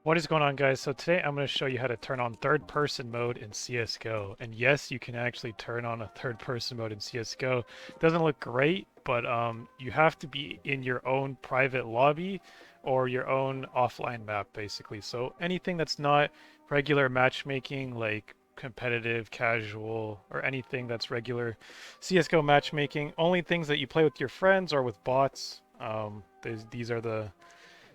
What is going on, guys? So today I'm going to show you how to turn on third person mode in CSGO. And yes, you can actually turn on a third person mode in CSGO. It doesn't look great, but you have to be in your own private lobby or your own offline map, basically. So anything that's not regular matchmaking, like competitive, casual, or anything that's regular CSGO matchmaking, only things that you play with your friends or with bots. These are the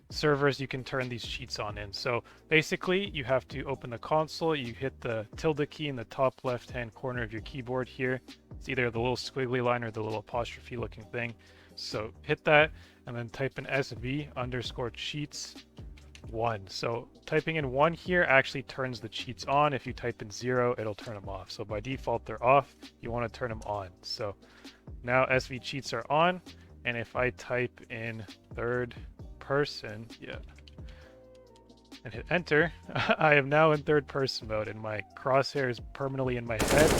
servers you can turn these cheats on in. So basically you have to open the console, you hit the tilde key in the top left hand corner of your keyboard here. It's either the little squiggly line or the little apostrophe looking thing. So hit that and then type in SV underscore cheats 1. So typing in 1 here actually turns the cheats on. If you type in 0, it'll turn them off. So by default they're off. You want to turn them on. So now SV cheats are on, and if I type in third person, and hit enter, I am now in third person mode and my crosshair is permanently in my head,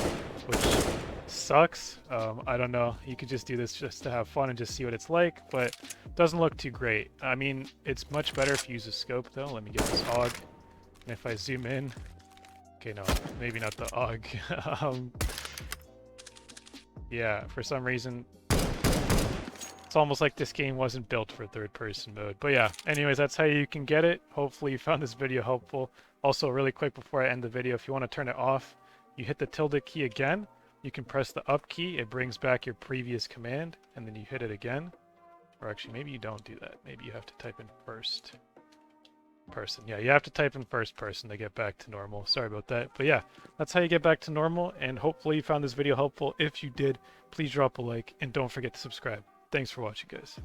which sucks. I don't know, you could just do this just to have fun and just see what it's like, but it doesn't look too great. I mean, it's much better if you use a scope though. Let me get this AUG, and if I zoom in, okay, no, maybe not the AUG. Yeah, for some reason it's almost like this game wasn't built for third person mode. But yeah, anyways, that's how you can get it. Hopefully you found this video helpful. Also, really quick before I end the video, if you want to turn it off, you hit the tilde key again. You can press the up key. It brings back your previous command, and then you hit it again. Or actually, maybe you don't do that. Maybe you have to type in first person. Yeah, you have to type in first person to get back to normal. Sorry about that. But yeah, that's how you get back to normal, and hopefully you found this video helpful. If you did, please drop a like, and don't forget to subscribe. Thanks for watching, guys.